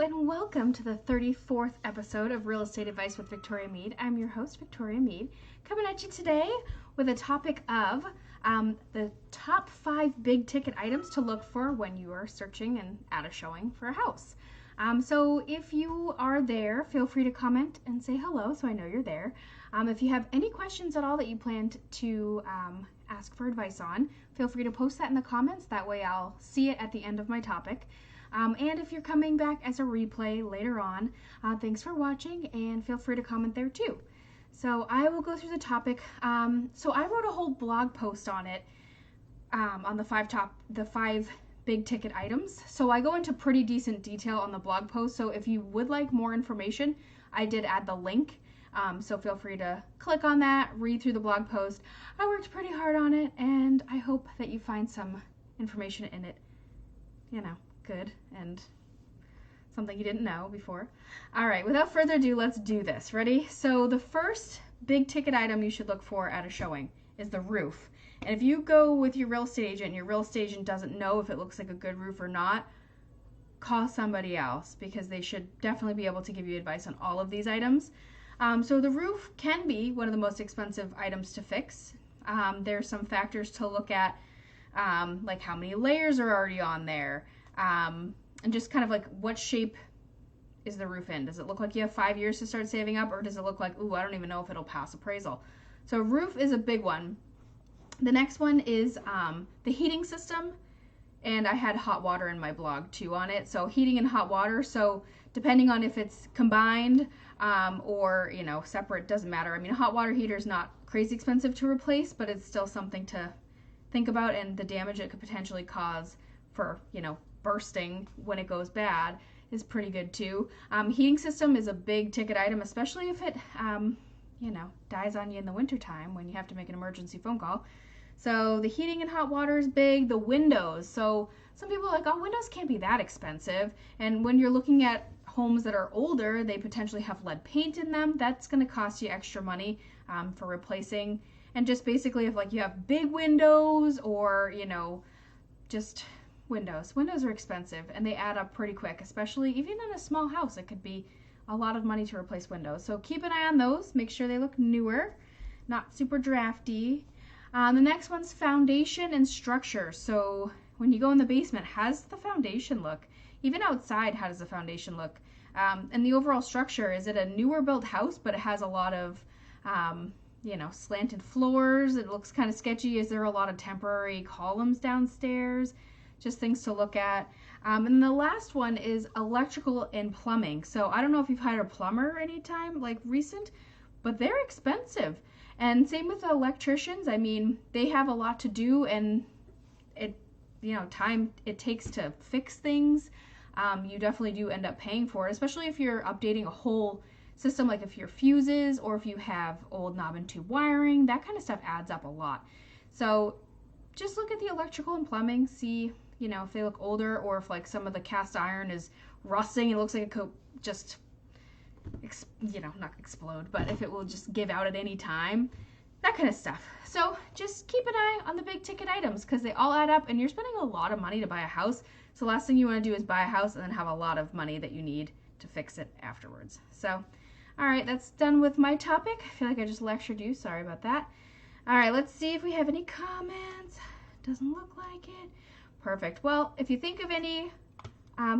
and welcome to the 34th episode of Real Estate Advice with Victoria Mead. I'm your host, Victoria Mead, coming at you today with a topic of the top 5 big ticket items to look for when you are searching and at a showing for a house. So if you are there, feel free to comment and say hello so I know you're there. If you have any questions at all that you plan to ask for advice on, feel free to post that in the comments. That way I'll see it at the end of my topic. And if you're coming back as a replay later on, thanks for watching and feel free to comment there too. So I will go through the topic. So I wrote a whole blog post on it, on the five big ticket items. So I go into pretty decent detail on the blog post. So if you would like more information, I did add the link. So feel free to click on that, read through the blog post. I worked pretty hard on it and I hope that you find some information in it, good and something you didn't know before. All right, without further ado, let's do this. Ready? So the first big ticket item you should look for at a showing is the roof. And if you go with your real estate agent and your real estate agent doesn't know if it looks like a good roof or not, call somebody else because they should definitely be able to give you advice on all of these items. So the roof can be one of the most expensive items to fix. There's some factors to look at, like how many layers are already on there, and just kind of like what shape is the roof in. Does it look like you have 5 years to start saving up, or does it look like, ooh, I don't even know if it'll pass appraisal? So roof is a big one. The next one is the heating system, and I had hot water in my blog too on it. So heating and hot water, so depending on if it's combined or separate, doesn't matter. I mean, a hot water heater is not crazy expensive to replace, but it's still something to think about, and the damage it could potentially cause for bursting when it goes bad is pretty good too. Heating system is a big ticket item, especially if it dies on you in the wintertime when you have to make an emergency phone call. So the heating and hot water is big. The windows, so some people are like, oh, windows can't be that expensive, and when you're looking at homes that are older, they potentially have lead paint in them. That's going to cost you extra money for replacing. And just basically if like you have big windows or just windows are expensive and they add up pretty quick, especially even in a small house. It could be a lot of money to replace windows, so keep an eye on those. Make sure they look newer, not super drafty. The next one's foundation and structure. So when you go in the basement, how does the foundation look? Even outside, how does the foundation look? And the overall structure, is it a newer built house but it has a lot of slanted floors? It looks kind of sketchy. Is there a lot of temporary columns downstairs? Just things to look at. And the last one is electrical and plumbing. So I don't know if you've hired a plumber anytime like recent, but they're expensive. And same with the electricians. I mean, they have a lot to do, and time it takes to fix things. You definitely do end up paying for it, especially if you're updating a whole system, like if your fuses or if you have old knob and tube wiring. That kind of stuff adds up a lot. So just look at the electrical and plumbing, see if they look older, or if like some of the cast iron is rusting, it looks like it could just not explode, but if it will just give out at any time, that kind of stuff. So just keep an eye on the big ticket items because they all add up, and you're spending a lot of money to buy a house. So last thing you want to do is buy a house and then have a lot of money that you need to fix it afterwards. So all right, that's done with my topic. I feel like I just lectured you. Sorry about that. All right, let's see if we have any comments. Doesn't look like it. Perfect. Well, if you think of any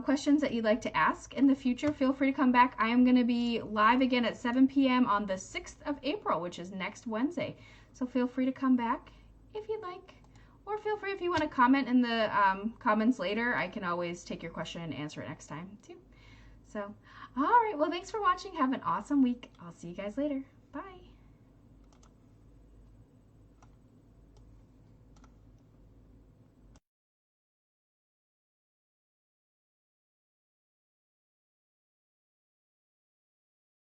questions that you'd like to ask in the future, feel free to come back. I am going to be live again at 7 p.m. on the 6th of April, which is next Wednesday. So feel free to come back if you'd like, or feel free if you want to comment in the comments later. I can always take your question and answer it next time too. So, all right. Well, thanks for watching. Have an awesome week. I'll see you guys later. Bye.